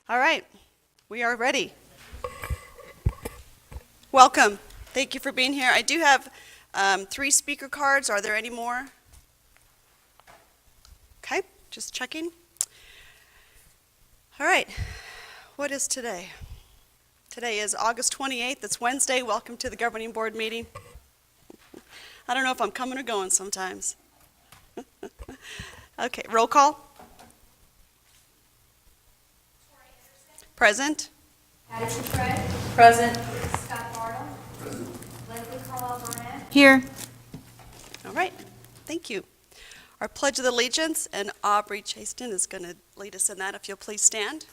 All right, we are ready. Welcome. Thank you for being here. I do have 3 speaker cards. Are there any more? Okay, just checking. All right, what is today? Today is August 28th. It's Wednesday. Welcome to the governing board meeting. I don't know if I'm coming or going sometimes. Okay, roll call. Present. Addison Fred. Present. Scott Bartle. Present. Leslie Carlisle-Burnett. Here. All right, thank you. Our Pledge of Allegiance, and Aubrey Chaston is going to lead us in that, if you'll please stand.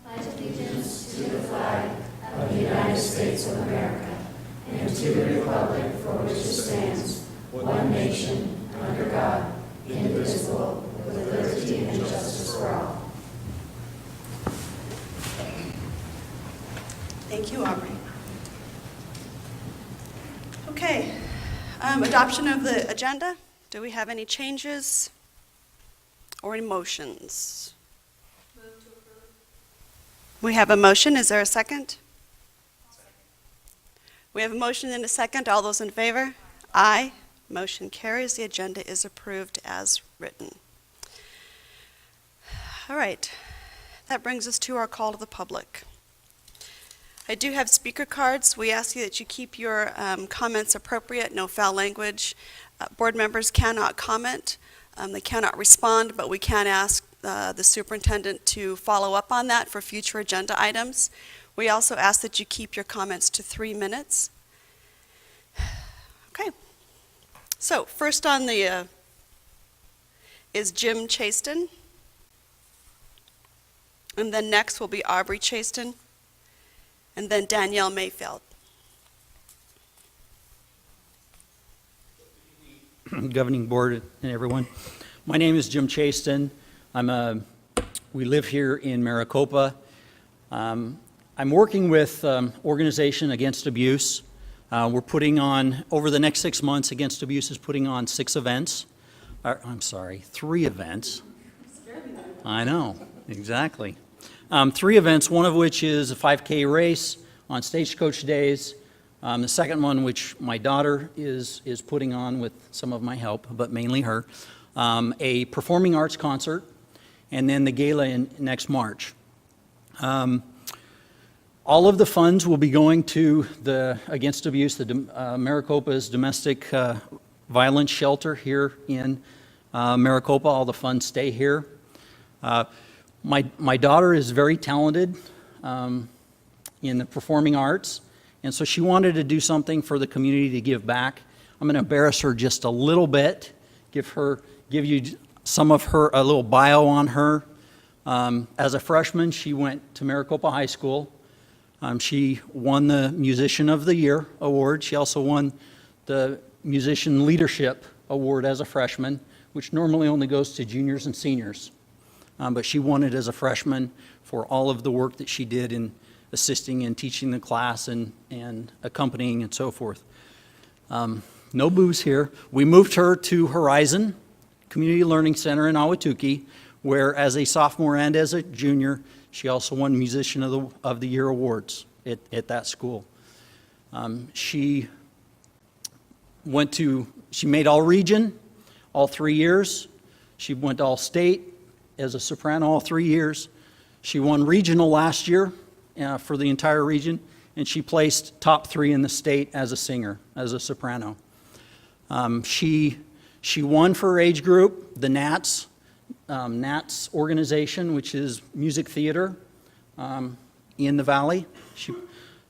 Pledge allegiance to the flag of the United States of America and to the republic for which it stands, one nation, under God, indivisible, with liberty and justice for all. Thank you, Aubrey. Okay, adoption of the agenda. Do we have any changes or any motions? Move to approve. We have a motion. Is there a second? We have a motion and a second. All those in favor? Aye. Motion carries. The agenda is approved as written. All right. That brings us to our call to the public. I do have speaker cards. We ask you that you keep your comments appropriate, no foul language. Board members cannot comment. They cannot respond, but we can ask the superintendent to follow up on that for future agenda items. We also ask that you keep your comments to 3 minutes. Okay. So first on the is Jim Chaston. And then next will be Aubrey Chaston. And then Danielle Mayfield. Governing board and everyone. My name is Jim Chaston. We live here in Maricopa. I'm working with Organization Against Abuse. We're putting on, over the next 6 months, Against Abuse is putting on 3 events. I know, exactly. 3 events, one of which is a 5K race on Stagecoach Days. The second one, which my daughter is putting on with some of my help, but mainly her, a performing arts concert, and then the gala next March. All of the funds will be going to the Against Abuse, Maricopa's domestic violence shelter here in Maricopa. All the funds stay here. My daughter is very talented in the performing arts, and so she wanted to do something for the community to give back. I'm going to embarrass her just a little bit, give you some of her, a little bio on her. As a freshman, she went to Maricopa High School. She won the Musician of the Year award. She also won the Musician Leadership Award as a freshman, which normally only goes to juniors and seniors. But she won it as a freshman for all of the work that she did in assisting and teaching the class and accompanying and so forth. No booze here. We moved her to Horizon Community Learning Center in Ahwatukee, where as a sophomore and as a junior, she also won Musician of the Year awards at that school. She made all region all 3 years. She went all state as a soprano all 3 years. She won regional last year for the entire region, and she placed top 3 in the state as a singer, as a soprano. She won for her age group, the Nats organization, which is music theater in the Valley,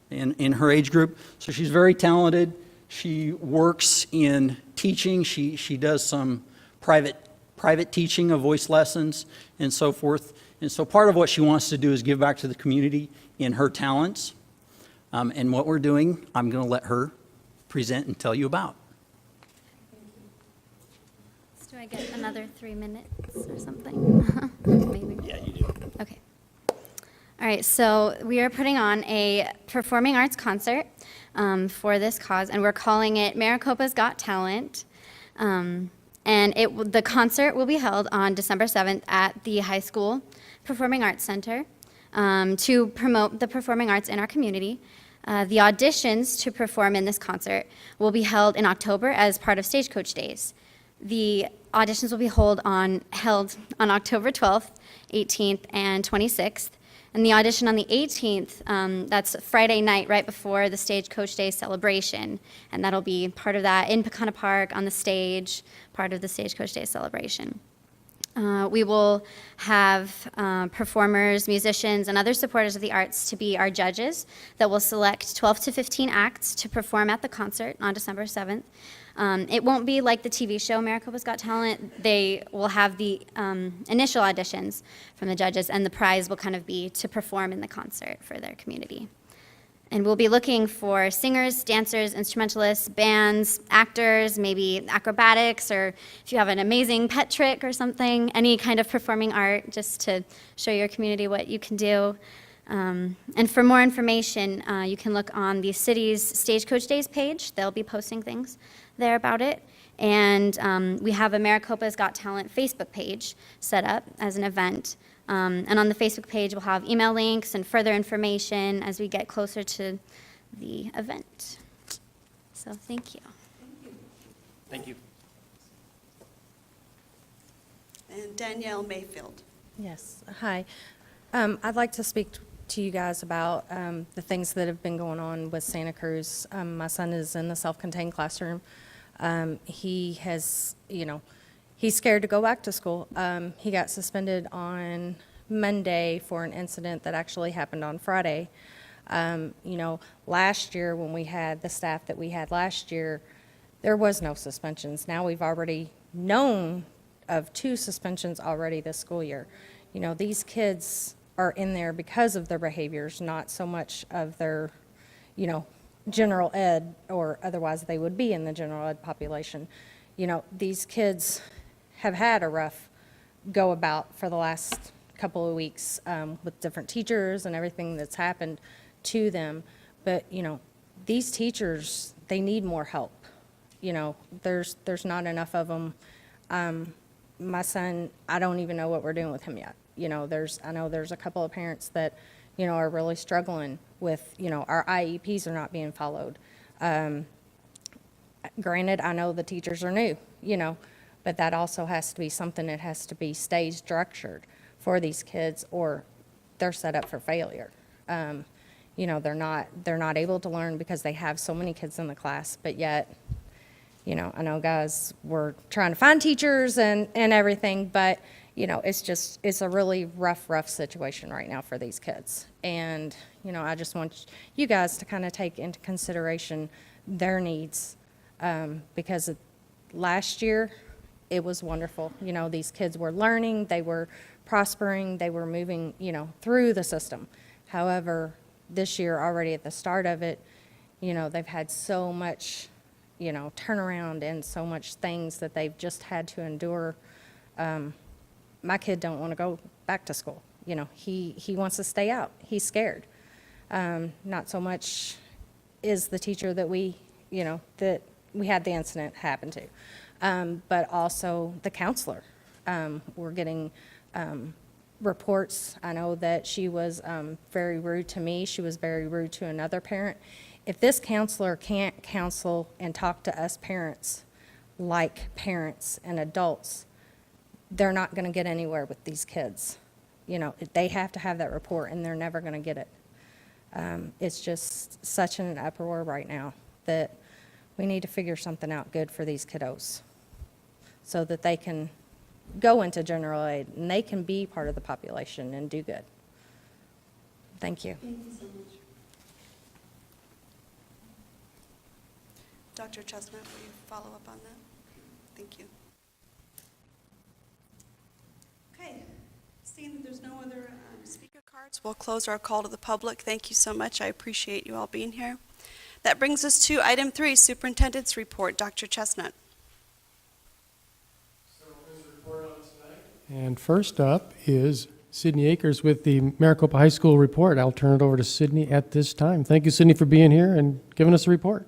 in her age group. So she's very talented. She works in teaching. She does some private teaching of voice lessons and so forth. And so part of what she wants to do is give back to the community in her talents. And what we're doing, I'm going to let her present and tell you about. Do I get another 3 minutes or something? Maybe. Yeah, you do. Okay. All right, so we are putting on a performing arts concert for this cause, and we're calling it Maricopa's Got Talent. And the concert will be held on December 7th at the high school Performing Arts Center to promote the performing arts in our community. The auditions to perform in this concert will be held in October as part of Stagecoach Days. The auditions will be held on October 12th, 18th, and 26th. And the audition on the 18th, that's Friday night right before the Stagecoach Day celebration. And that'll be part of that in Pecana Park on the stage, part of the Stagecoach Day celebration. We will have performers, musicians, and other supporters of the arts to be our judges that will select 12 to 15 acts to perform at the concert on December 7th. It won't be like the TV show Maricopa's Got Talent. They will have the initial auditions from the judges, and the prize will kind of be to perform in the concert for their community. And we'll be looking for singers, dancers, instrumentalists, bands, actors, maybe acrobatics, or if you have an amazing pet trick or something, any kind of performing art, just to show your community what you can do. And for more information, you can look on the city's Stagecoach Days page. They'll be posting things there about it. And we have a Maricopa's Got Talent Facebook page set up as an event. And on the Facebook page, we'll have email links and further information as we get closer to the event. So thank you. Thank you. And Danielle Mayfield. Yes, hi. I'd like to speak to you guys about the things that have been going on with Santa Cruz. My son is in the self-contained classroom. He has, he's scared to go back to school. He got suspended on Monday for an incident that actually happened on Friday. Last year when we had the staff that we had last year, there was no suspensions. Now we've already known of 2 suspensions already this school year. These kids are in there because of their behaviors, not so much of their, general ed, or otherwise they would be in the general ed population. These kids have had a rough go about for the last couple of weeks with different teachers and everything that's happened to them. But, these teachers, they need more help. There's not enough of them. My son, I don't even know what we're doing with him yet. I know there's a couple of parents that, are really struggling with, our IEPs are not being followed. Granted, I know the teachers are new, but that also has to be something that has to be stage structured for these kids, or they're set up for failure. They're not able to learn because they have so many kids in the class, but yet, I know guys were trying to find teachers and everything, but it's a really rough situation right now for these kids. And, I just want you guys to kind of take into consideration their needs, because last year it was wonderful. These kids were learning, they were prospering, they were moving, through the system. However, this year already at the start of it, they've had so much, turnaround and so much things that they've just had to endure. My kid don't want to go back to school. He wants to stay out. He's scared. Not so much is the teacher that we had the incident happen to, but also the counselor. We're getting reports. I know that she was very rude to me. She was very rude to another parent. If this counselor can't counsel and talk to us parents like parents and adults, they're not going to get anywhere with these kids. They have to have that report, and they're never going to get it. It's just such an uproar right now that we need to figure something out good for these kiddos so that they can go into general aid and they can be part of the population and do good. Thank you. Thank you so much. Dr. Chestnut, will you follow up on that? Thank you. Okay, seeing that there's no other speaker cards, we'll close our call to the public. Thank you so much. I appreciate you all being here. That brings us to item 3, Superintendent's Report. Dr. Chestnut. And first up is Sydney Akers with the Maricopa High School report. I'll turn it over to Sydney at this time. Thank you, Sydney, for being here and giving us a report.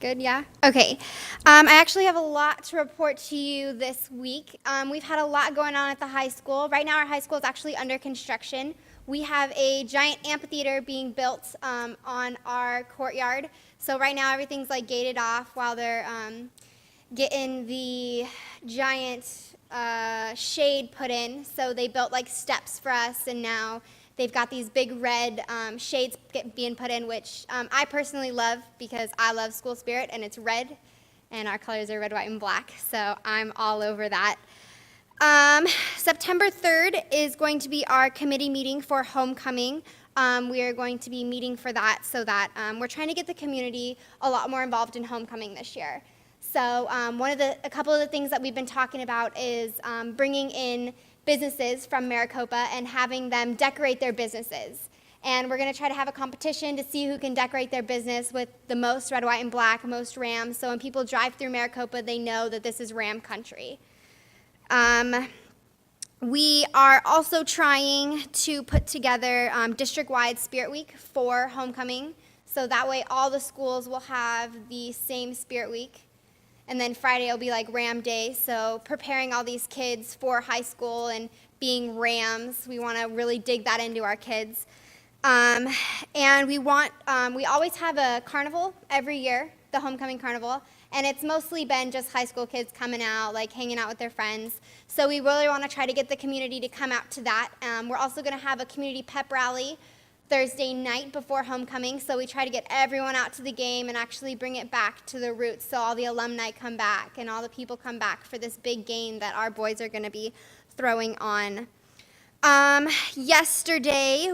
good, yeah? Okay. I actually have a lot to report to you this week. We've had a lot going on at the high school. Right now, our high school is actually under construction. We have a giant amphitheater being built on our courtyard. So right now, everything's like gated off while they're getting the giant shade put in. So they built like steps for us, and now they've got these big red shades being put in, which I personally love because I love school spirit, and it's red, and our colors are red, white, and black, so I'm all over that. September 3rd is going to be our committee meeting for homecoming. We are going to be meeting for that so that we're trying to get the community a lot more involved in homecoming this year. So a couple of the things that we've been talking about is bringing in businesses from Maricopa and having them decorate their businesses. And we're going to try to have a competition to see who can decorate their business with the most red, white, and black, most Rams. So when people drive through Maricopa, they know that this is Ram country. We are also trying to put together district-wide Spirit Week for homecoming. So that way all the schools will have the same Spirit Week. And then Friday will be like Ram Day, so preparing all these kids for high school and being Rams. We want to really dig that into our kids. And we always have a carnival every year, the homecoming carnival, and it's mostly been just high school kids coming out, like hanging out with their friends. So we really want to try to get the community to come out to that. We're also going to have a community pep rally Thursday night before homecoming, so we try to get everyone out to the game and actually bring it back to the roots, so all the alumni come back and all the people come back for this big game that our boys are going to be throwing on. Yesterday,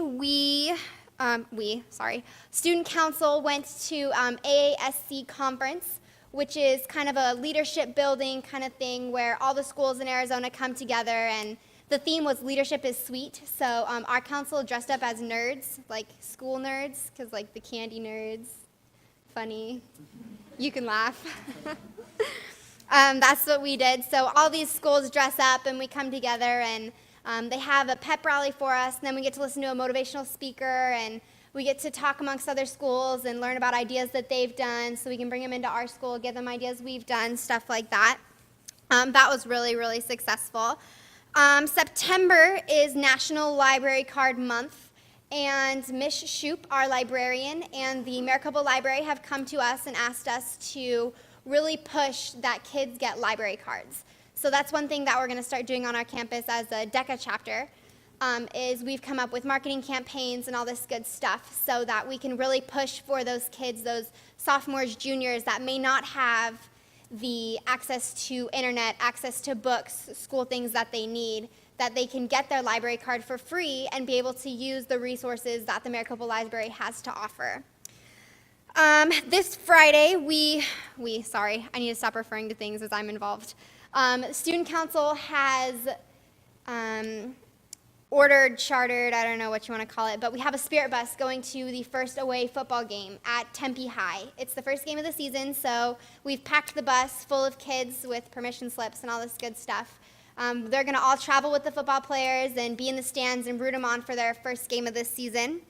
Student Council went to AASC conference, which is kind of a leadership building kind of thing where all the schools in Arizona come together, and the theme was Leadership is Sweet. So our council dressed up as nerds, like school nerds, because like the candy nerds, funny. You can laugh. That's what we did. So all these schools dress up and we come together, and they have a pep rally for us, and then we get to listen to a motivational speaker, and we get to talk amongst other schools and learn about ideas that they've done so we can bring them into our school, give them ideas we've done, stuff like that. That was really, really successful. September is National Library Card Month, and Ms. Shoup, our librarian, and the Maricopa Library have come to us and asked us to really push that kids get library cards. So that's one thing that we're going to start doing on our campus as a DECA chapter, is we've come up with marketing campaigns and all this good stuff so that we can really push for those kids, those sophomores, juniors that may not have the access to internet, access to books, school things that they need, that they can get their library card for free and be able to use the resources that the Maricopa Library has to offer. This Friday, sorry, I need to stop referring to things as I'm involved. Student Council has chartered, I don't know what you want to call it, but we have a spirit bus going to the first away football game at Tempe High. It's the first game of the season, so we've packed the bus full of kids with permission slips and all this good stuff. They're going to all travel with the football players and be in the stands and root them on for their first game of this season.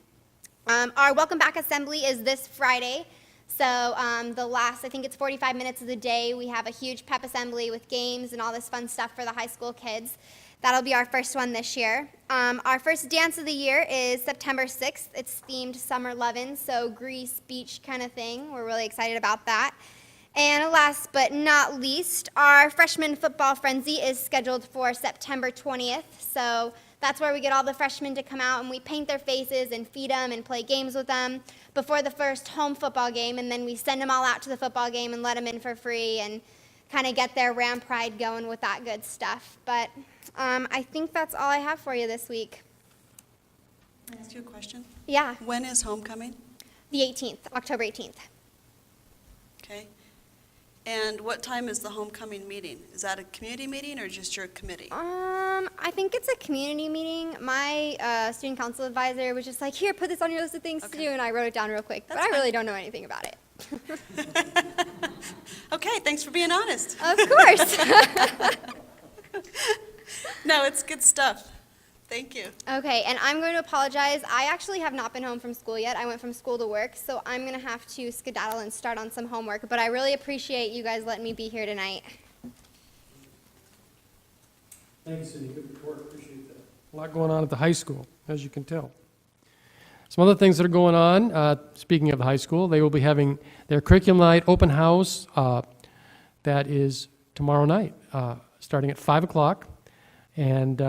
Our Welcome Back Assembly is this Friday, so the last, I think it's 45 minutes of the day, we have a huge pep assembly with games and all this fun stuff for the high school kids. That'll be our first one this year. Our first dance of the year is September 6th. It's themed Summer Lovin', so Greece beach kind of thing. We're really excited about that. And last but not least, our freshman football frenzy is scheduled for September 20th. So that's where we get all the freshmen to come out and we paint their faces and feed them and play games with them before the first home football game. And then we send them all out to the football game and let them in for free and kind of get their Ram pride going with that good stuff. But I think that's all I have for you this week. Can I ask you a question? Yeah, When is homecoming? the 18th, October 18th. Okay. And what time is the homecoming meeting? Is that a community meeting or just your committee? I think it's a community meeting. My student council advisor was just like, here, put this on your list of things to Okay. do, and I wrote it down real quick. That's but I fine. really don't know anything about it. Okay, thanks for being honest. Of course. No, it's good stuff. Thank you. Okay, and I'm going to apologize. I actually have not been home from school yet. I went from school to work, so I'm going to have to skedaddle and start on some homework. But I really appreciate you guys letting me be here tonight. Thank you, Cindy. Good report. Appreciate that. A lot going on at the high school, as you can tell. Some other things that are going on, speaking of the high school, they will be having their curriculum night open house. That is tomorrow night, starting at 5 o'clock. And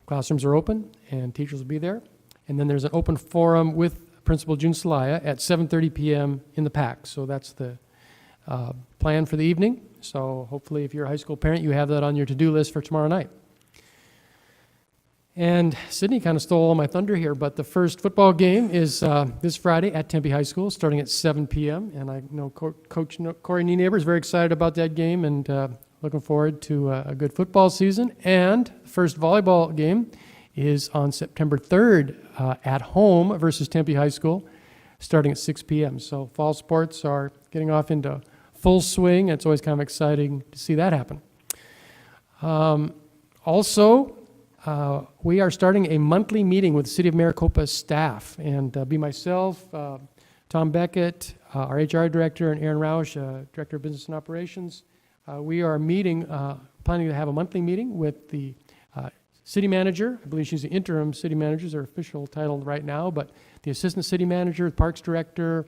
classrooms are open, and teachers will be there. And then there's an open forum with Principal June Salaya at 7:30 p.m. in the PAC. So that's the plan for the evening. So hopefully, if you're a high school parent, you have that on your to-do list for tomorrow night. And Sydney kind of stole all my thunder here, but the first football game is this Friday at Tempe High School, starting at 7 p.m. And I know Coach Corey Nienaber is very excited about that game, and looking forward to a good football season. And the first volleyball game is on September 3rd at home versus Tempe High School, starting at 6 p.m. So fall sports are getting off into full swing. It's always kind of exciting to see that happen. Also, we are starting a monthly meeting with the City of Maricopa staff, and be myself, Tom Beckett, our HR director, and Aaron Rausch, director of business and operations. We are meeting, planning to have a monthly meeting with the city manager. I believe she's the interim city manager, is her official title right now, but the assistant city manager, the parks director,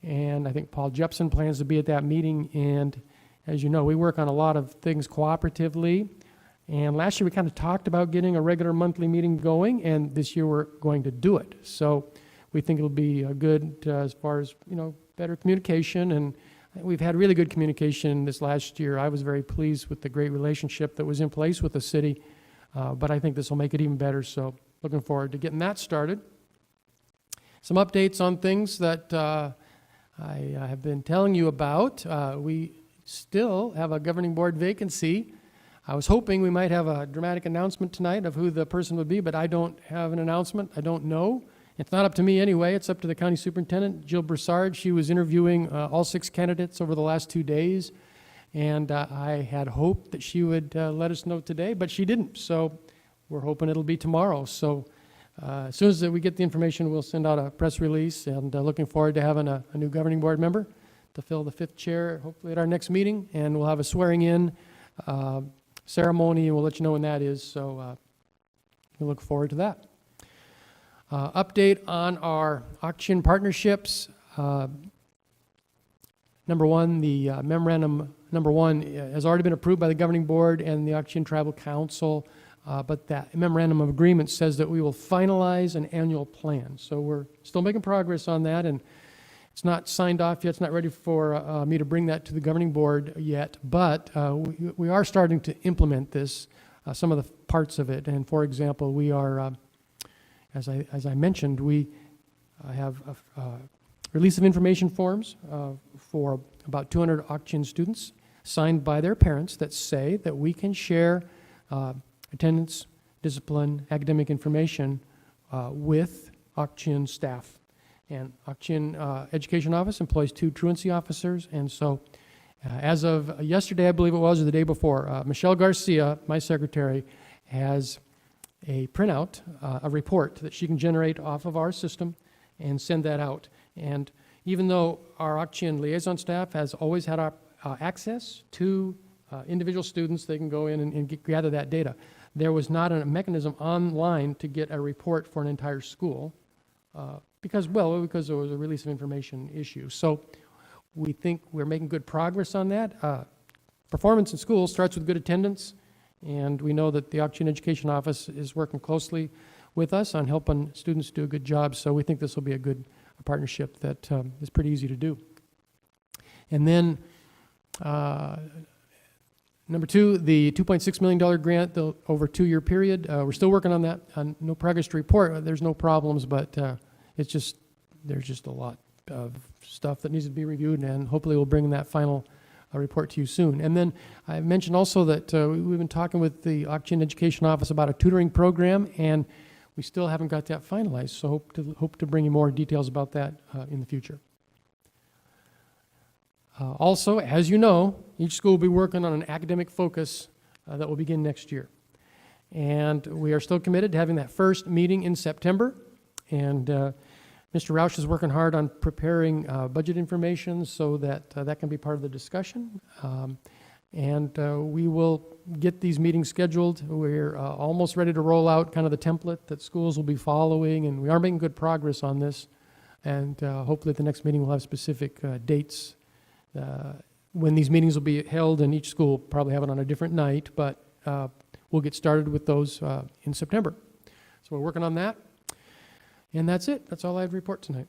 and I think Paul Jepson plans to be at that meeting. And as you know, we work on a lot of things cooperatively. And last year we kind of talked about getting a regular monthly meeting going, and this year we're going to do it. So we think it'll be good as far as, better communication, and we've had really good communication this last year. I was very pleased with the great relationship that was in place with the city, but I think this will make it even better, so looking forward to getting that started. Some updates on things that I have been telling you about. We still have a governing board vacancy. I was hoping we might have a dramatic announcement tonight of who the person would be, but I don't have an announcement. I don't know. It's not up to me anyway. It's up to the county superintendent, Jill Broussard. She was interviewing all 6 candidates over the last 2 days, and I had hoped that she would let us know today, but she didn't. So we're hoping it'll be tomorrow. So as soon as we get the information, we'll send out a press release, and looking forward to having a new governing board member to fill the 5th chair, hopefully at our next meeting, and we'll have a swearing-in ceremony, and we'll let you know when that is, so we look forward to that. Update on our auction partnerships. Number one, the memorandum number 1 has already been approved by the governing board and the Auction Tribal Council, but that memorandum of agreement says that we will finalize an annual plan. So we're still making progress on that, and it's not signed off yet. It's not ready for me to bring that to the governing board yet, but we are starting to implement this, some of the parts of it. And for example, we are, as I mentioned, we have release of information forms for about 200 auction students signed by their parents that say that we can share attendance, discipline, academic information with auction staff. And Auction Education Office employs 2 truancy officers, and so as of yesterday, I believe it was, or the day before, Michelle Garcia, my secretary, has a printout, a report that she can generate off of our system and send that out. And even though our auction liaison staff has always had access to individual students, they can go in and gather that data. There was not a mechanism online to get a report for an entire school. Because there was a release of information issue. So we think we're making good progress on that. Performance in school starts with good attendance, and we know that the Auction Education Office is working closely with us on helping students do a good job, so we think this will be a good partnership that is pretty easy to do. And then number 2, the $2.6 million grant over a 2-year period. We're still working on that. No progress to report. There's no problems, but there's just a lot of stuff that needs to be reviewed, and hopefully we'll bring that final report to you soon. And then I mentioned also that we've been talking with the Auction Education Office about a tutoring program, and we still haven't got that finalized, so hope to bring you more details about that in the future. Also, as you know, each school will be working on an academic focus that will begin next year. And we are still committed to having that first meeting in September. And Mr. Roush is working hard on preparing budget information so that that can be part of the discussion. And we will get these meetings scheduled. We're almost ready to roll out kind of the template that schools will be following, and we are making good progress on this. And hopefully at the next meeting we'll have specific dates when these meetings will be held, and each school will probably have it on a different night, but we'll get started with those in September. So we're working on that. And that's it. That's all I have to report tonight.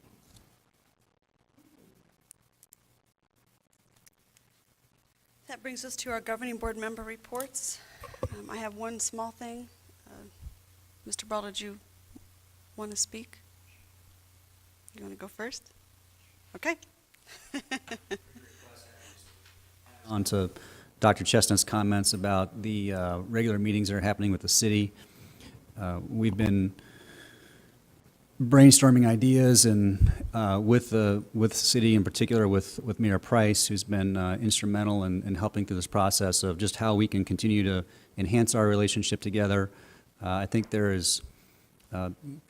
That brings us to our governing board member reports. I have one small thing. Mr. Ball, did you want to speak? You want to go first? Okay. On to Dr. Chestnut's comments about the regular meetings that are happening with the city. We've been brainstorming ideas and with the city, in particular with Mayor Price, who's been instrumental in helping through this process of just how we can continue to enhance our relationship together. I think there is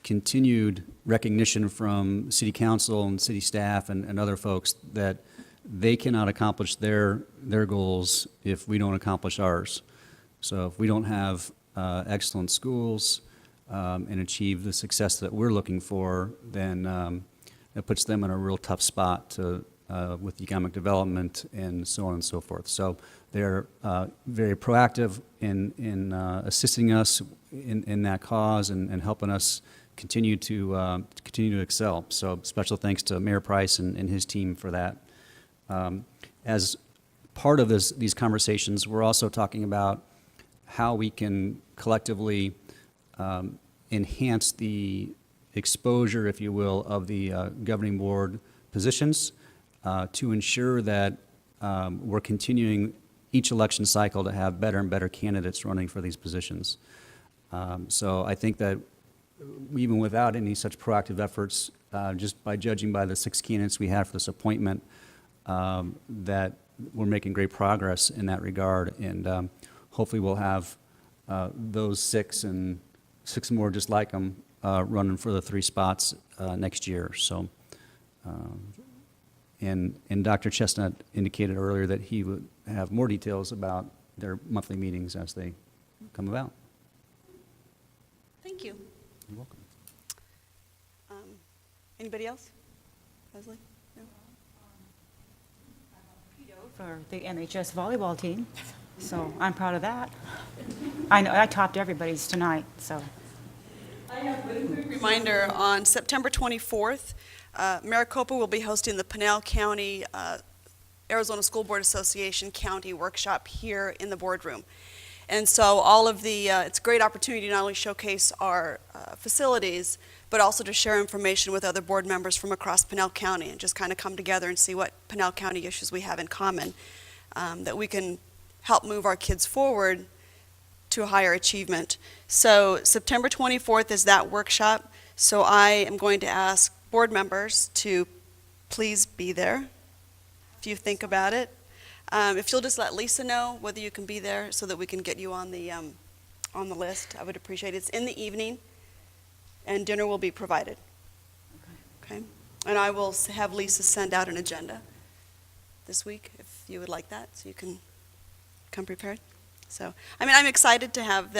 continued recognition from city council and city staff and other folks that they cannot accomplish their goals if we don't accomplish ours. So if we don't have excellent schools and achieve the success that we're looking for, then it puts them in a real tough spot with economic development and so on and so forth. So they're very proactive in assisting us in that cause and helping us continue to excel. So special thanks to Mayor Price and his team for that. As part of these conversations, we're also talking about how we can collectively enhance the exposure, if you will, of the governing board positions to ensure that we're continuing each election cycle to have better and better candidates running for these positions. So I think that even without any such proactive efforts, just by judging by the 6 candidates we have for this appointment, that we're making great progress in that regard, and hopefully we'll have those 6 and 6 more just like them running for the 3 spots next year. So, and Dr. Chestnut indicated earlier that he would have more details about their monthly meetings as they come about. Thank you. You're welcome. Anybody else? Leslie? No? For the NHS volleyball team, so I'm proud of that. I know I topped everybody's tonight, so. I have a quick reminder, on September 24th, Maricopa will be hosting the Pinal County Arizona School Board Association County Workshop here in the boardroom. And so all of the, it's a great opportunity to not only showcase our facilities, but also to share information with other board members from across Pinal County and just kind of come together and see what Pinal County issues we have in common, that we can help move our kids forward to a higher achievement. So September 24th is that workshop. So I am going to ask board members to please be there if you think about it. If you'll just let Lisa know whether you can be there so that we can get you on the list, I would appreciate it. It's in the evening, and dinner will be provided. Okay? And I will have Lisa send out an agenda this week if you would like that, so you can come prepared. So, I mean, I'm excited to have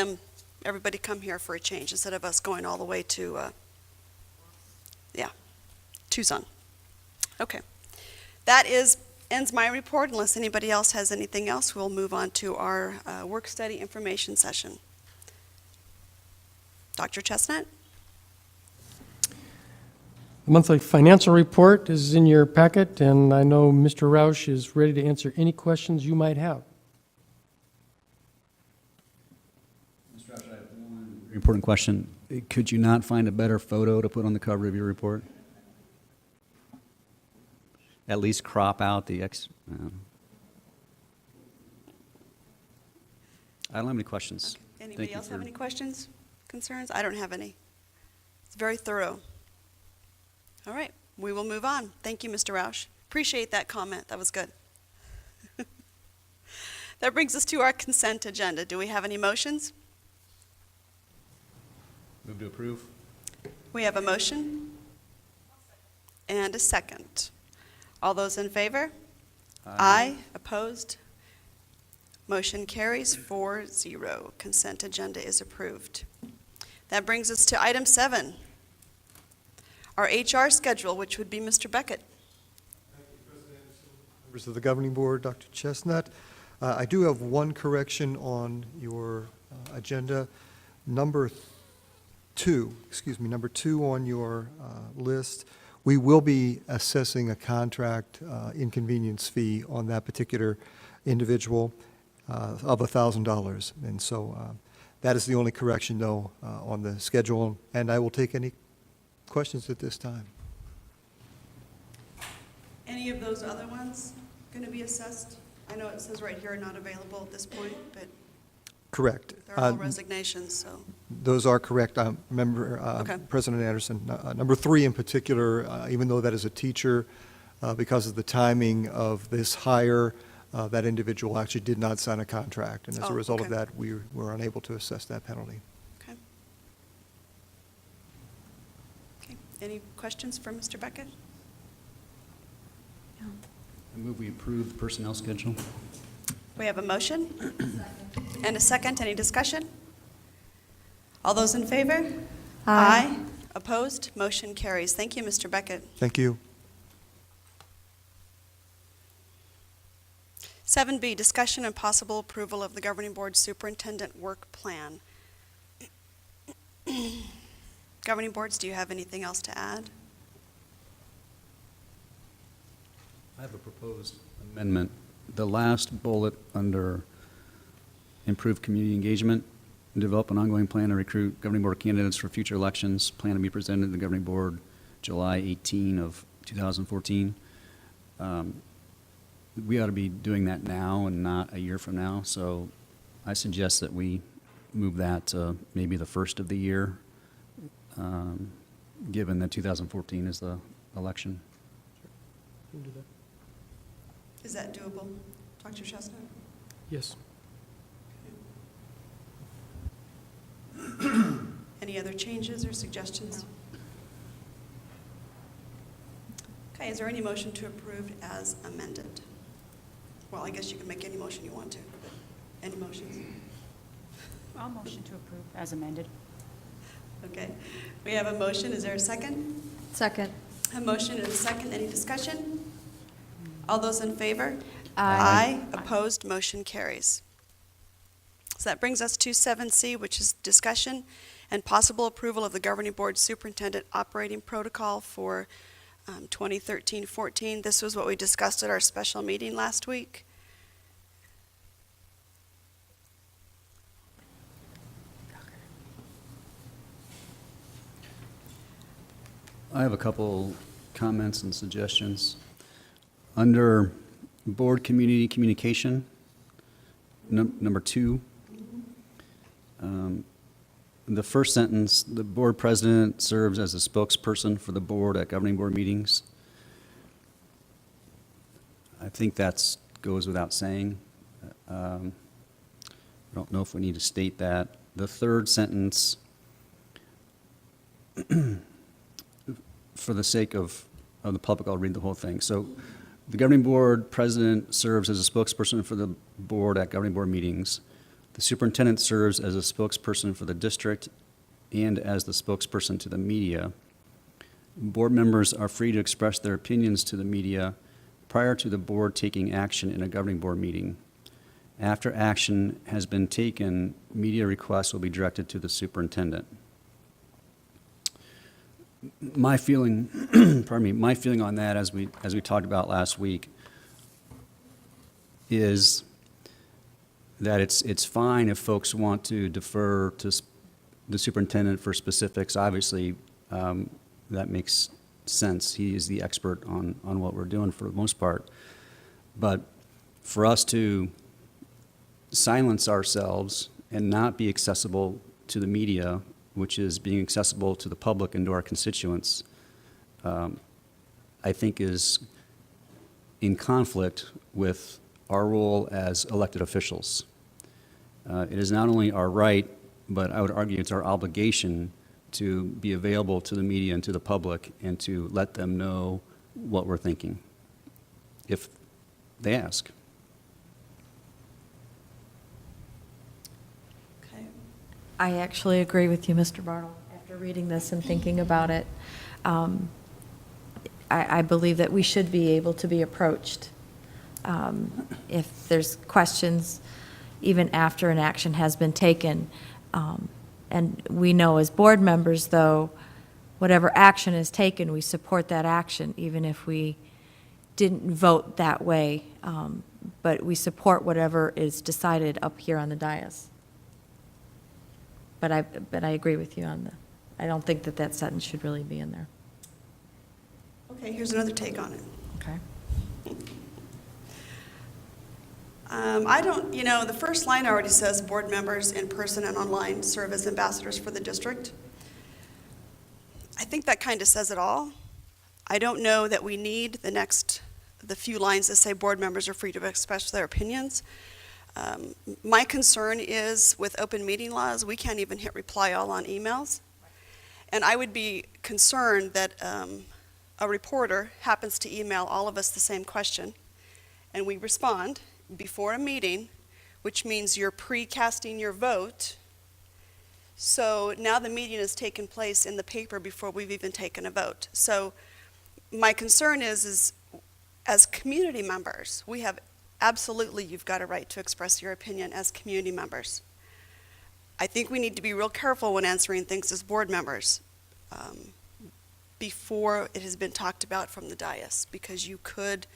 everybody come here for a change instead of us going all the way to, Tucson. Okay. That ends my report. Unless anybody else has anything else, we'll move on to our work-study information session. Dr. Chestnut? The monthly financial report is in your packet, and I know Mr. Roush is ready to answer any questions you might have. Mr. Roush, I have one important question. Could you not find a better photo to put on the cover of your report? At least crop out the I don't have any questions. Anybody Thank you else have for- any questions, concerns? I don't have any. It's very thorough. All right, we will move on. Thank you, Mr. Roush. Appreciate that comment. That was good. That brings us to our consent agenda. Do we have any motions? Move to approve. We have a motion and a second. All those in favor? Aye. Opposed? Motion carries 4-0. Consent agenda is approved. That brings us to item 7, our HR schedule, which would be Mr. Beckett. Members of the governing board, Dr. Chestnut. I do have one correction on your agenda. Number 2 on your list. We will be assessing a contract inconvenience fee on that particular individual of $1,000. And so that is the only correction, though, on the schedule, and I will take any questions at this time. Any of those other ones going to be assessed? I know it says right here, not available at this point, but Correct. they're all resignations, so. Those are correct. Member, Okay. President Anderson. Number 3 in particular, even though that is a teacher, because of the timing of this hire, that individual actually did not sign a contract. And as Oh, a result of okay. that, we were unable to assess that penalty. Okay. Okay. Any questions for Mr. Beckett? I move we approve the personnel schedule. We have a motion and a second. Any discussion? All those in favor? Aye. Opposed? Motion carries. Thank you, Mr. Beckett. Thank you. 7B, discussion and possible approval of the governing board superintendent work plan. Governing boards, do you have anything else to add? I have a proposed amendment. The last bullet under improved community engagement, develop an ongoing plan to recruit governing board candidates for future elections, plan to be presented to the governing board July 18 of 2014. We ought to be doing that now and not a year from now, so I suggest that we move that to maybe the first of the year, given that 2014 is the election. Is that doable, Dr. Chestnut? Yes. Any other changes or suggestions? Okay, is there any motion to approve as amended? Well, I guess you can make any motion you want to, but any motions? I'll motion to approve as amended. Okay, we have a motion. Is there a second? Second. A motion and a second. Any discussion? All those in favor? Aye. Opposed? Motion carries. So that brings us to 7C, which is discussion and possible approval of the governing board superintendent operating protocol for 2013-14. This was what we discussed at our special meeting last week. I have a couple comments and suggestions. Under board community communication, number 2, the first sentence, the board president serves as a spokesperson for the board at governing board meetings. I think that goes without saying. I don't know if we need to state that. The third sentence, for the sake of the public, I'll read the whole thing. So the governing board president serves as a spokesperson for the board at governing board meetings. The superintendent serves as a spokesperson for the district and as the spokesperson to the media. Board members are free to express their opinions to the media prior to the board taking action in a governing board meeting. After action has been taken, media requests will be directed to the superintendent. My feeling, my feeling on that, as we talked about last week, is that it's fine if folks want to defer to the superintendent for specifics. Obviously, that makes sense. He is the expert on what we're doing for the most part. But for us to silence ourselves and not be accessible to the media, which is being accessible to the public and to our constituents, I think is in conflict with our role as elected officials. It is not only our right, but I would argue it's our obligation to be available to the media and to the public and to let them know what we're thinking, if they ask. Okay. I actually agree with you, Mr. Bartle. After reading this and thinking about it, I believe that we should be able to be approached if there's questions, even after an action has been taken. And we know as board members, though, whatever action is taken, we support that action, even if we didn't vote that way. But we support whatever is decided up here on the dais. But I agree with you on I don't think that sentence should really be in there. Okay, here's another take on it. Okay. I don't, the first line already says board members in person and online serve as ambassadors for the district. I think that kind of says it all. I don't know that we need the few lines that say board members are free to express their opinions. My concern is with open meeting laws, we can't even hit reply all on emails. And I would be concerned that a reporter happens to email all of us the same question, and we respond before a meeting, which means you're pre-casting your vote. So now the meeting has taken place in the paper before we've even taken a vote. So my concern is as community members, we have absolutely, you've got a right to express your opinion as community members. I think we need to be real careful when answering things as board members before it has been talked about from the dais, because you could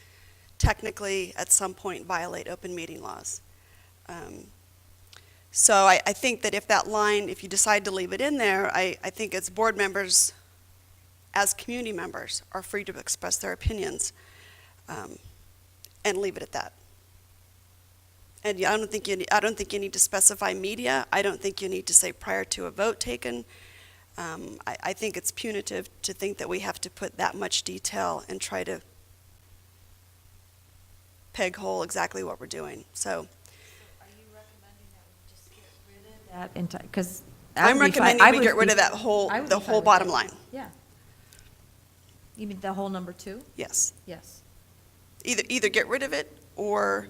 technically at some point violate open meeting laws. So I think that if that line, if you decide to leave it in there, I think it's board members as community members are free to express their opinions and leave it at that. And I don't think you need to specify media. I don't think you need to say prior to a vote taken. I think it's punitive to think that we have to put that much detail and try to peg hole exactly what we're doing. So Are you recommending that we just get rid of that? Because I'm recommending we get rid of that whole, the whole bottom line. Yeah. You mean the whole number 2? Yes. Yes. Either get rid of it or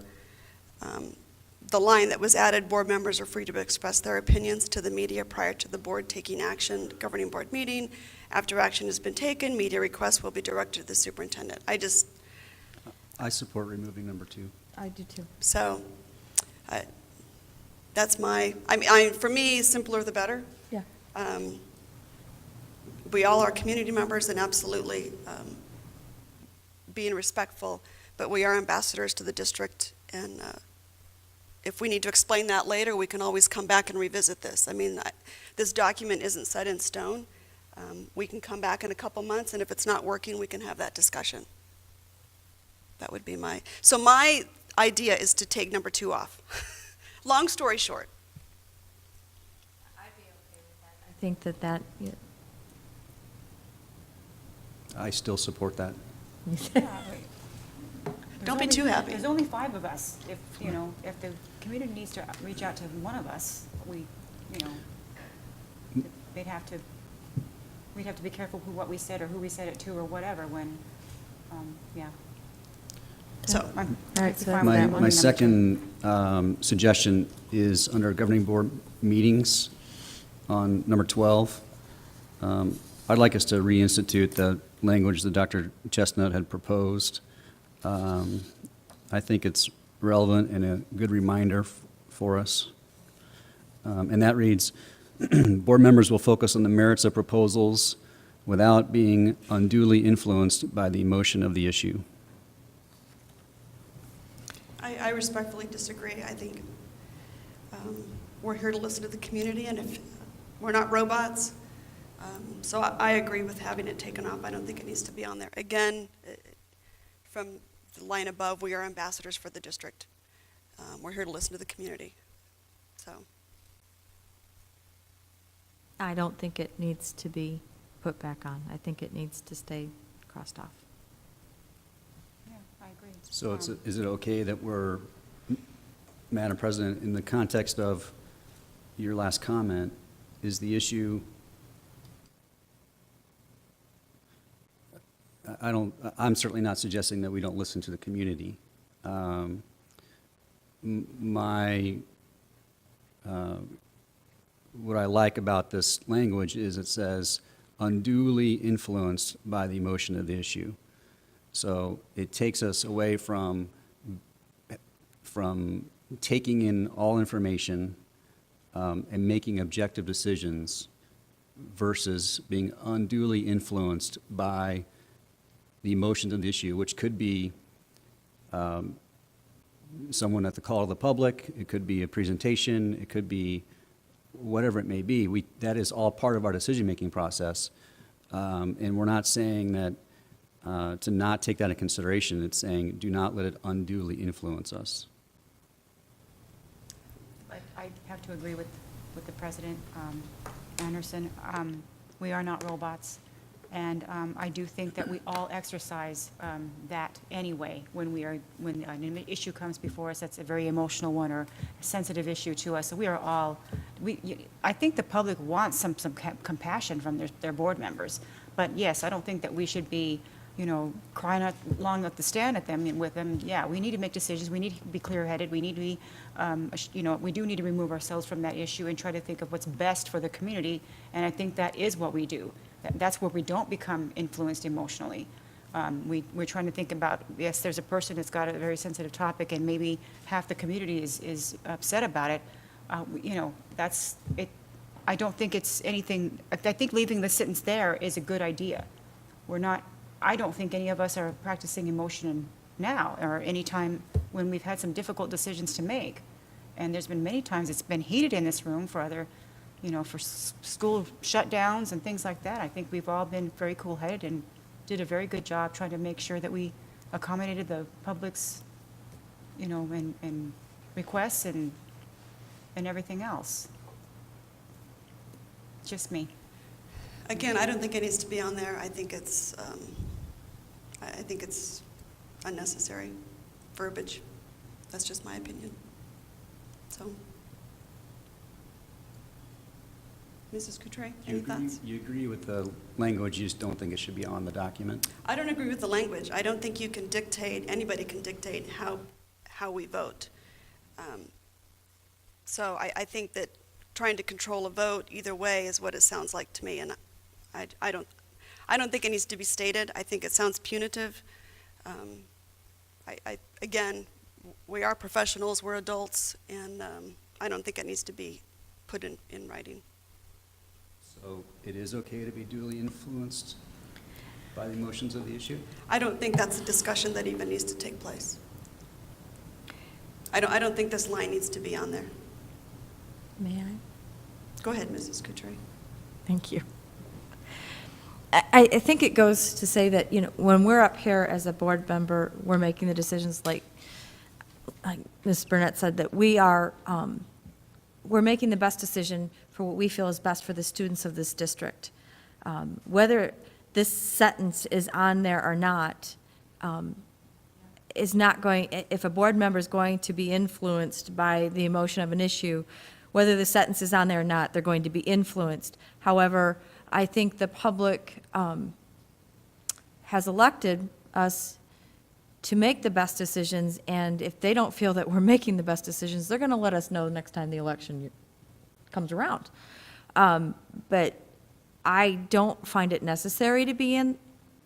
the line that was added, board members are free to express their opinions to the media prior to the board taking action, governing board meeting. After action has been taken, media requests will be directed to the superintendent. I support removing number 2. I do too. So that's for me, simpler the better. Yeah. We all are community members and absolutely being respectful, but we are ambassadors to the district, and if we need to explain that later, we can always come back and revisit this. This document isn't set in stone. We can come back in a couple months, and if it's not working, we can have that discussion. That would be my idea is to take number 2 off. Long story short. I'd be okay with that. I think that I still support that. Don't be too happy. There's only 5 of us. If the community needs to reach out to one of us, we'd have to be careful what we said or who we said it to or whatever when, yeah. So, All right, so Fine with that one. My second suggestion is under governing board meetings on number 12. I'd like us to reinstitute the language that Dr. Chestnut had proposed. I think it's relevant and a good reminder for us. And that reads, board members will focus on the merits of proposals without being unduly influenced by the emotion of the issue. I respectfully disagree. I think we're here to listen to the community, and if we're not robots, so I agree with having it taken off. I don't think it needs to be on there. Again, from the line above, we are ambassadors for the district. We're here to listen to the community. So I don't think it needs to be put back on. I think it needs to stay crossed off. Yeah, I agree. So is it okay that we're, Madam President, in the context of your last comment, is the issue I'm certainly not suggesting that we don't listen to the community. What I like about this language is it says unduly influenced by the emotion of the issue. So it takes us away from taking in all information and making objective decisions versus being unduly influenced by the emotions of the issue, which could be someone at the call of the public, it could be a presentation, it could be whatever it may be. That is all part of our decision-making process. And we're not saying that to not take that into consideration. It's saying do not let it unduly influence us. I have to agree with the President, Anderson. We are not robots, and I do think that we all exercise that anyway when an issue comes before us that's a very emotional one or a sensitive issue to us. So we are all, I think the public wants some compassion from their board members. But yes, I don't think that we should be, crying out long enough to stand at them and with them. Yeah, we need to make decisions. We need to be clear-headed. We need to be, we do need to remove ourselves from that issue and try to think of what's best for the community. And I think that is what we do. That's where we don't become influenced emotionally. We're trying to think about, yes, there's a person that's got a very sensitive topic and maybe half the community is upset about it. That's it. I don't think it's anything, I think leaving the sentence there is a good idea. I don't think any of us are practicing emotion now or any time when we've had some difficult decisions to make. And there's been many times it's been heated in this room for other, for school shutdowns and things like that. I think we've all been very cool-headed and did a very good job trying to make sure that we accommodated the public's, and requests and everything else. Just me. Again, I don't think it needs to be on there. I think it's unnecessary verbiage. That's just my opinion. So, Mrs. Coutray, any thoughts? You agree with the language, you just don't think it should be on the document? I don't agree with the language. I don't think you can dictate, anybody can dictate how we vote. So I think that trying to control a vote either way is what it sounds like to me, and I don't think it needs to be stated. I think it sounds punitive. Again, we are professionals, we're adults, and I don't think it needs to be put in writing. So it is okay to be duly influenced by the emotions of the issue? I don't think that's a discussion that even needs to take place. I don't think this line needs to be on there. May I? Go ahead, Mrs. Coutray. Thank you. I think it goes to say that, when we're up here as a board member, we're making the decisions like Ms. Burnett said, that we're making the best decision for what we feel is best for the students of this district. Whether this sentence is on there or not, is not going, if a board member is going to be influenced by the emotion of an issue, whether the sentence is on there or not, they're going to be influenced. However, I think the public has elected us to make the best decisions, and if they don't feel that we're making the best decisions, they're going to let us know next time the election comes around. But I don't find it necessary to be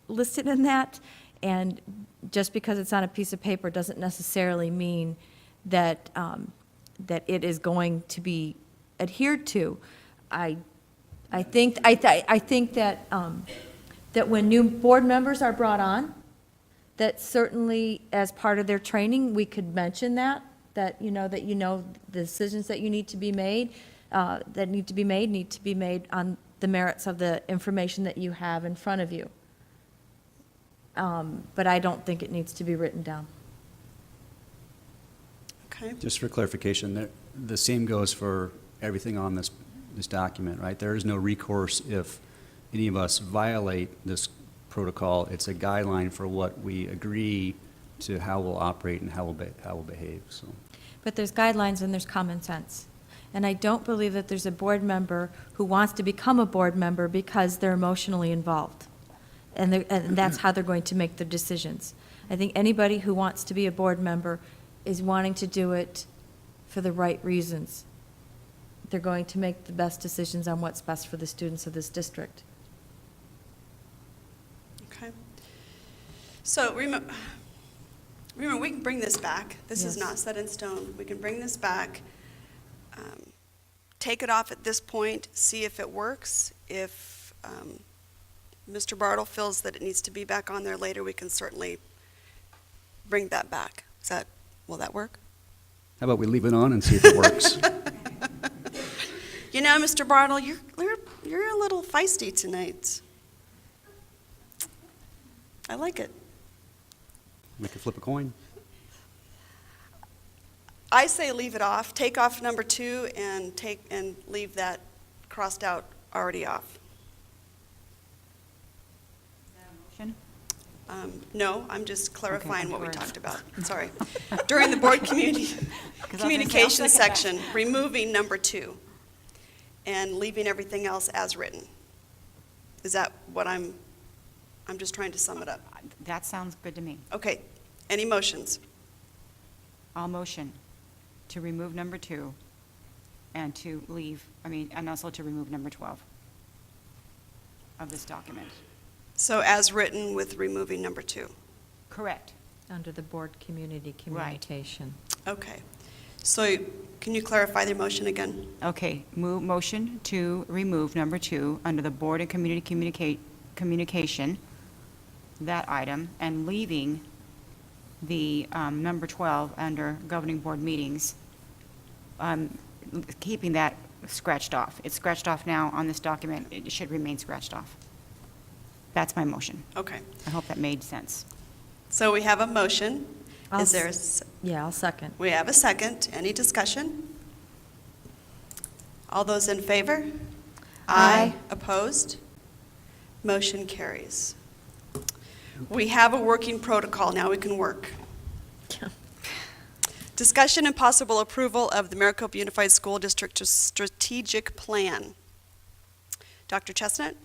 listed in that, and just because it's on a piece of paper doesn't necessarily mean that that it is going to be adhered to. I think that that when new board members are brought on, that certainly as part of their training, we could mention that the decisions that you need to be made, need to be made on the merits of the information that you have in front of you. But I don't think it needs to be written down. Okay. Just for clarification, the same goes for everything on this document, right? There is no recourse if any of us violate this protocol. It's a guideline for what we agree to, how we'll operate and how we'll behave. So. But there's guidelines and there's common sense. And I don't believe that there's a board member who wants to become a board member because they're emotionally involved. and that's how they're going to make their decisions. I think anybody who wants to be a board member is wanting to do it for the right reasons. They're going to make the best decisions on what's best for the students of this district. Okay. So remember, we can bring this back. This is Yes. not set in stone. We can bring this back, take it off at this point, see if it works. If Mr. Bartle feels that it needs to be back on there later, we can certainly bring that back. Will that work? How about we leave it on and see if it works? You know, Mr. Bartle, you're a little feisty tonight. I like it. We could flip a coin. I say leave it off, take off number 2 and leave that crossed out already off. Motion? No, I'm just clarifying what we sorry. talked about. Sorry. During the board communication second that. section, removing number 2 and leaving everything else as written. Is that what I'm just trying to sum it up. That sounds good to me. Okay, any motions? I'll motion to remove number 2 and to leave, and also to remove number 12 of this document. So as written with removing number 2. Correct. Under the board community Right. communication. Okay. So can you clarify the motion again? Okay, motion to remove number 2 under the board and community communication, that item, and leaving the number 12 under governing board meetings, keeping that scratched off. It's scratched off now on this document. It should remain scratched off. That's my motion. Okay. I hope that made sense. So we have a motion. I'll Is there, Yeah, I'll second. we have a second. Any discussion? All those in favor? Aye. Opposed? Motion carries. We have a working protocol. Now we can work. Discussion and possible approval of the Maricopa Unified School District Strategic Plan. Dr. Chestnut?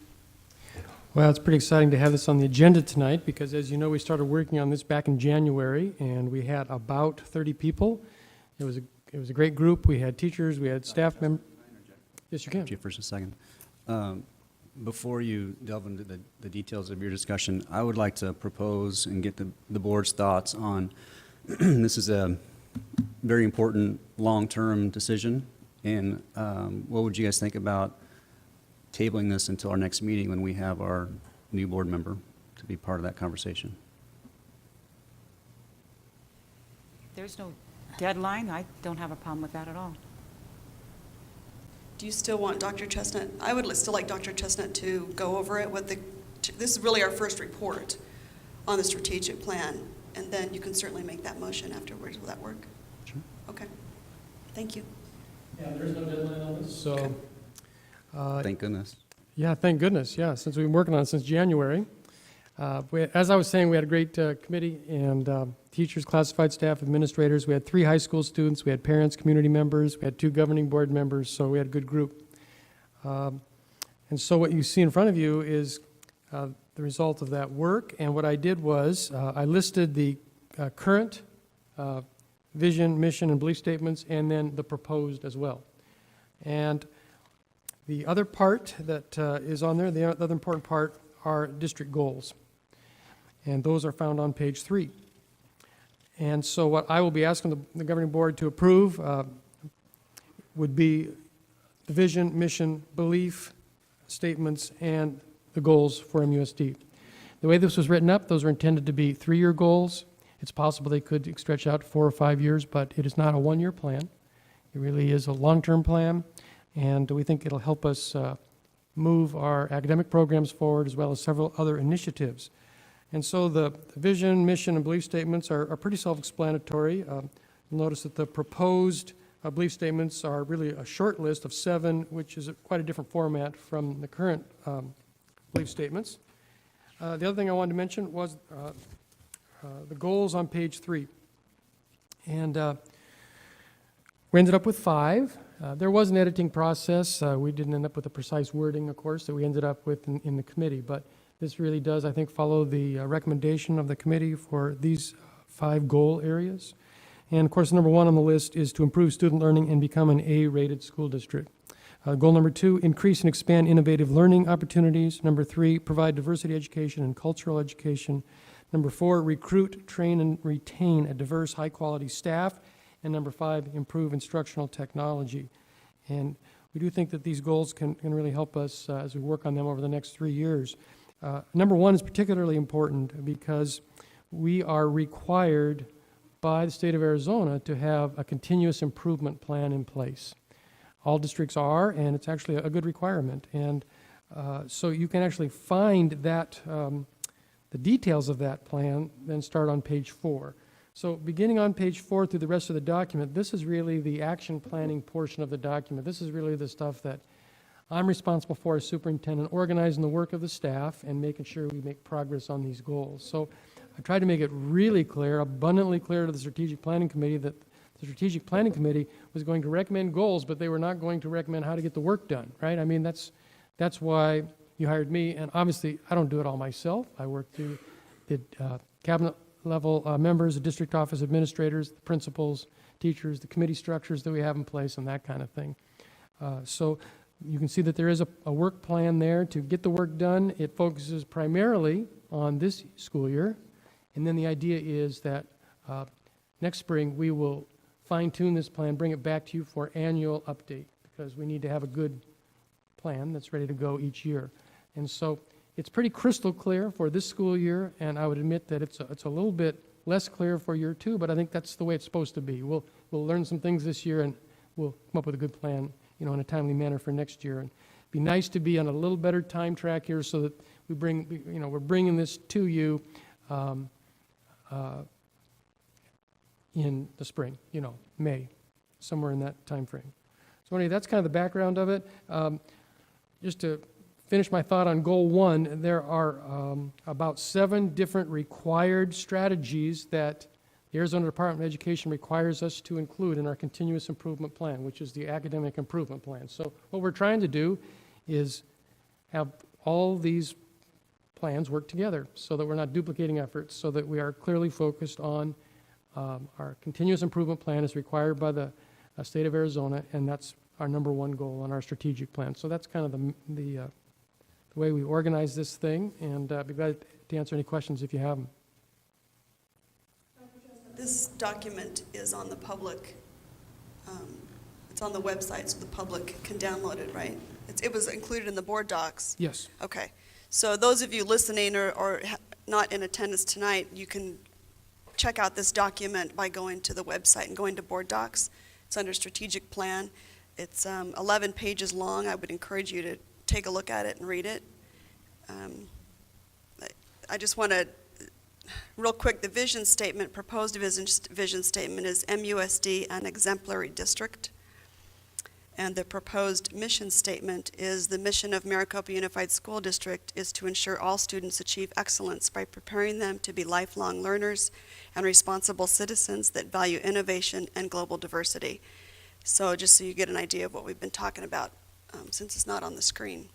Well, it's pretty exciting to have this on the agenda tonight because, as you know, we started working on this back in January, and we had about 30 people. It was a great group. We had teachers, we had staff members. Yes, you can. You for just a second. Before you delve into the details of your discussion, I would like to propose and get the board's thoughts on, this is a very important long-term decision, and what would you guys think about tabling this until our next meeting when we have our new board member to be part of that conversation? There's no deadline. I don't have a problem with that at all. Do you still want Dr. Chestnut? I would still like Dr. Chestnut to go over it with this is really our first report on the strategic plan, and then you can certainly make that motion afterwards. Will that work? Sure. Okay. Thank you. Yeah, there's no deadline on this, so. Okay. Thank goodness. Yeah, thank goodness, yeah, since we've been working on it since January. As I was saying, we had a great committee, and teachers, classified staff, administrators. We had 3 high school students, we had parents, community members, we had 2 governing board members, so we had a good group. And so what you see in front of you is the result of that work, and what I did was, I listed the current vision, mission, and belief statements, and then the proposed as well. And the other part that is on there, the other important part, are district goals. And those are found on page 3. And so what I will be asking the governing board to approve would be the vision, mission, belief statements, and the goals for MUSD. The way this was written up, those are intended to be 3-year goals. It's possible they could stretch out 4 or 5 years, but it is not a 1-year plan. It really is a long-term plan. And we think it'll help us move our academic programs forward as well as several other initiatives. And so the vision, mission, and belief statements are pretty self-explanatory. You'll notice that the proposed belief statements are really a short list of 7, which is quite a different format from the current belief statements. The other thing I wanted to mention was the goals on page 3. And we ended up with 5. There was an editing process. We didn't end up with the precise wording, of course, that we ended up with in the committee, but This really does, I think, follow the recommendation of the committee for these 5 goal areas. And of course, number 1 on the list is to improve student learning and become an A-rated school district. Goal number 2, increase and expand innovative learning opportunities. Number 3, provide diversity education and cultural education. Number 4, recruit, train, and retain a diverse, high-quality staff. And number 5, improve instructional technology. And we do think that these goals can really help us as we work on them over the next 3 years. Number 1 is particularly important because we are required by the state of Arizona to have a continuous improvement plan in place. All districts are, and it's actually a good requirement. And so you can actually find that, the details of that plan, then start on page 4. So beginning on page 4 through the rest of the document, this is really the action planning portion of the document. This is really the stuff that I'm responsible for as superintendent, organizing the work of the staff and making sure we make progress on these goals. So I tried to make it really clear, abundantly clear to the Strategic Planning Committee that the Strategic Planning Committee was going to recommend goals, but they were not going to recommend how to get the work done, right? I mean, that's why you hired me, and obviously, I don't do it all myself. I work through the cabinet level members, the district office administrators, the principals, teachers, the committee structures that we have in place, and that kind of thing. So you can see that there is a work plan there to get the work done. It focuses primarily on this school year, and then the idea is that next spring we will fine-tune this plan, bring it back to you for annual update, because we need to have a good plan that's ready to go each year. And so it's pretty crystal clear for this school year, and I would admit that it's a little bit less clear for year 2, but I think that's the way it's supposed to be. We'll learn some things this year, and we'll come up with a good plan, in a timely manner for next year. And it'd be nice to be on a little better time track here so that we're bringing this to you in the spring, May, somewhere in that time frame. So anyway, that's kind of the background of it. Just to finish my thought on goal 1, there are about 7 different required strategies that the Arizona Department of Education requires us to include in our continuous improvement plan, which is the academic improvement plan. So what we're trying to do is have all these plans work together so that we're not duplicating efforts, so that we are clearly focused on our continuous improvement plan as required by the state of Arizona, and that's our number 1 goal on our strategic plan. So that's kind of the way we organize this thing, and I'd be glad to answer any questions if you have them. This document is on the public, it's on the website, so the public can download it, right? It was included in the board docs. Yes. Okay. So those of you listening or not in attendance tonight, you can check out this document by going to the website and going to board docs. It's under strategic plan. It's 11 pages long. I would encourage you to take a look at it and read it. I just want to, real quick, the vision statement, proposed vision statement is MUSD, an exemplary district. And the proposed mission statement is the mission of Maricopa Unified School District is to ensure all students achieve excellence by preparing them to be lifelong learners and responsible citizens that value innovation and global diversity. So just so you get an idea of what we've been talking about, since it's not on the screen.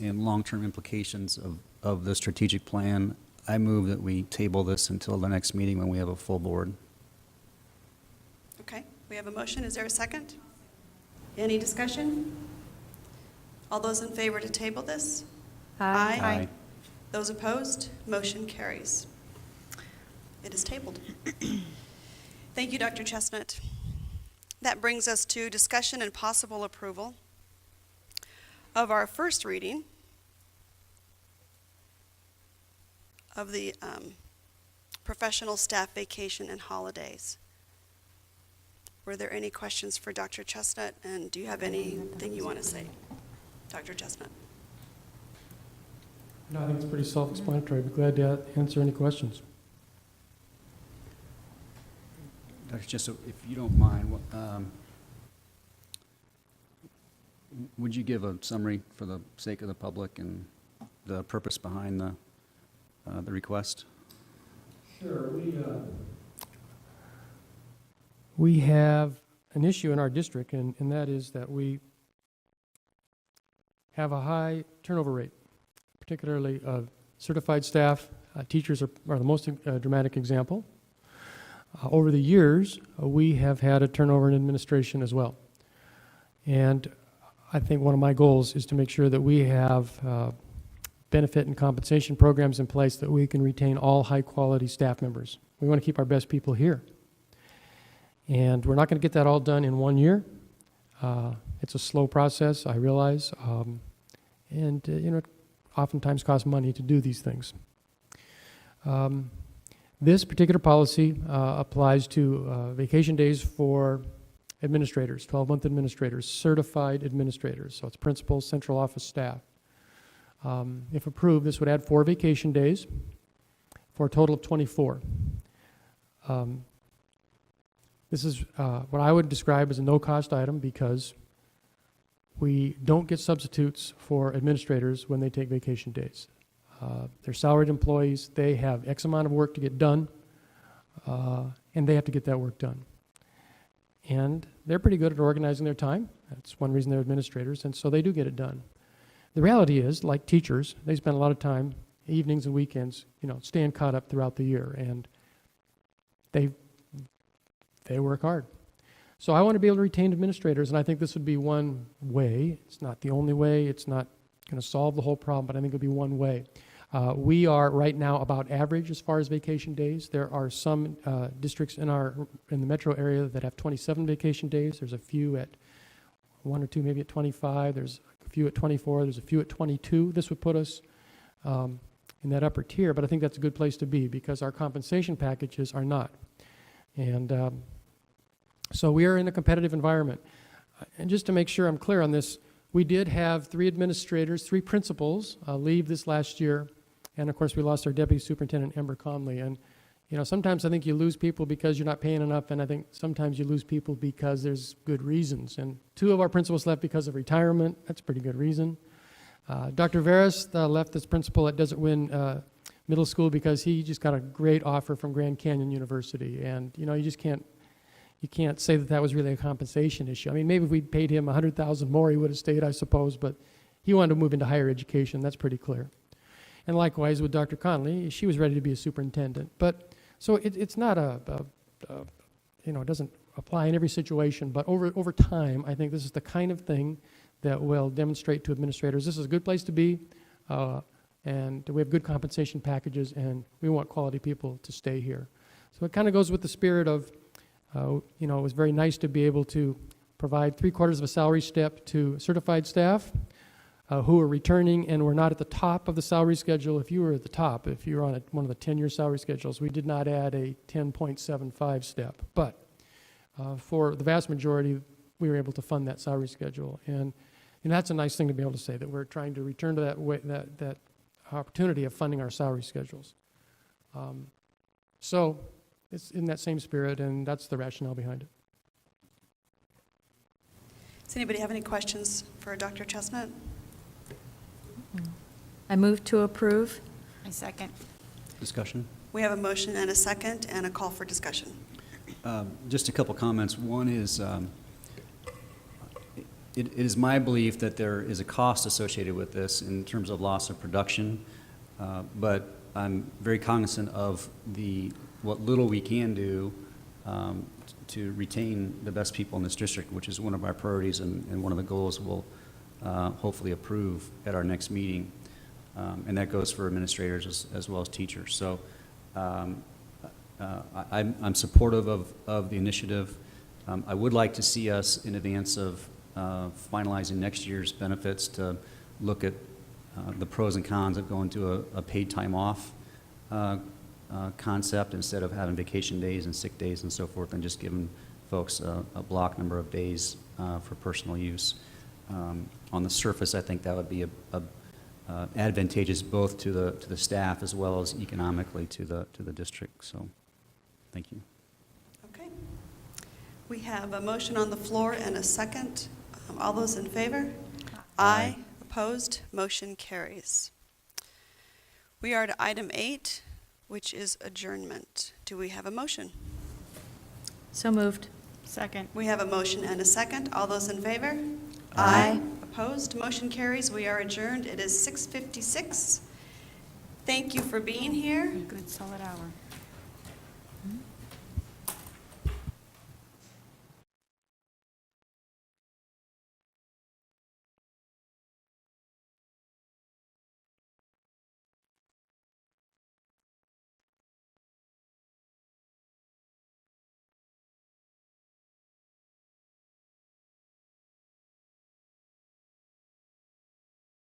And long-term implications of the strategic plan, I move that we table this until the next meeting when we have a full board. Okay, we have a motion. Is there a second? Any discussion? All those in favor to table this? Aye. Aye. Those opposed? Motion carries. It is tabled. Thank you, Dr. Chestnut. That brings us to discussion and possible approval of our first reading of the professional staff vacation and holidays. Were there any questions for Dr. Chestnut, and do you have anything you want to say, Dr. Chestnut? No, I think it's pretty self-explanatory. I'd be glad to answer any questions. Dr. Chesso, if you don't mind, would you give a summary for the sake of the public and the purpose behind the request? Sure. We have an issue in our district, and that is that we have a high turnover rate, particularly certified staff. Teachers are the most dramatic example. Over the years, we have had a turnover in administration as well. And I think one of my goals is to make sure that we have benefit and compensation programs in place that we can retain all high-quality staff members. We want to keep our best people here. And we're not going to get that all done in 1 year. It's a slow process, I realize. And it oftentimes costs money to do these things. This particular policy applies to vacation days for administrators, 12-month administrators, certified administrators. So it's principals, central office staff. If approved, this would add 4 vacation days for a total of 24. This is what I would describe as a no-cost item because we don't get substitutes for administrators when they take vacation days. They're salaried employees. They have X amount of work to get done, and they have to get that work done. And they're pretty good at organizing their time. That's one reason they're administrators, and so they do get it done. The reality is, like teachers, they spend a lot of time, evenings and weekends, staying caught up throughout the year, and they work hard. So I want to be able to retain administrators, and I think this would be one way. It's not the only way. It's not going to solve the whole problem, but I think it would be one way. We are right now about average as far as vacation days. There are some districts in the metro area that have 27 vacation days. There's a few at 1 or 2, maybe at 25. There's a few at 24. There's a few at 22. This would put us in that upper tier, but I think that's a good place to be because our compensation packages are not. And so we are in a competitive environment. And just to make sure I'm clear on this, we did have 3 administrators, 3 principals leave this last year. And of course, we lost our deputy superintendent, Ember Conley. And sometimes I think you lose people because you're not paying enough, and I think sometimes you lose people because there's good reasons. And 2 of our principals left because of retirement. That's a pretty good reason. Dr. Veras left as principal at Desert Wind Middle School because he just got a great offer from Grand Canyon University. And, you just can't say that was really a compensation issue. I mean, maybe if we'd paid him $100,000 more, he would have stayed, I suppose, but he wanted to move into higher education. That's pretty clear. And likewise with Dr. Conley, she was ready to be a superintendent. But so it's not it doesn't apply in every situation, but over time, I think this is the kind of thing that will demonstrate to administrators, this is a good place to be, and we have good compensation packages, and we want quality people to stay here. So it kind of goes with the spirit of, it was very nice to be able to provide 3/4 of a salary step to certified staff who are returning and were not at the top of the salary schedule. If you were at the top, if you were on one of the 10-year salary schedules, we did not add a 10.75 step. But for the vast majority, we were able to fund that salary schedule. And that's a nice thing to be able to say, that we're trying to return to that opportunity of funding our salary schedules. So it's in that same spirit, and that's the rationale behind it. Does anybody have any questions for Dr. Chestnut? I move to approve. I second. Discussion? We have a motion and a second and a call for discussion. Just a couple comments. One is, it is my belief that there is a cost associated with this in terms of loss of production, but I'm very cognizant of what little we can do to retain the best people in this district, which is one of our priorities and one of the goals we'll hopefully approve at our next meeting. And that goes for administrators as well as teachers. So I'm supportive of the initiative. I would like to see us in advance of finalizing next year's benefits to look at the pros and cons of going to a paid time off concept instead of having vacation days and sick days and so forth, and just giving folks a block number of days for personal use. On the surface, I think that would be advantageous both to the staff as well as economically to the district. So, thank you. Okay. We have a motion on the floor and a second. All those in favor? Aye. Opposed? Motion carries. We are to item 8, which is adjournment. Do we have a motion? So moved. Second. We have a motion and a second. All those in favor? Aye. Opposed? Motion carries. We are adjourned. It is 6:56. Thank you for being here. Good solid hour.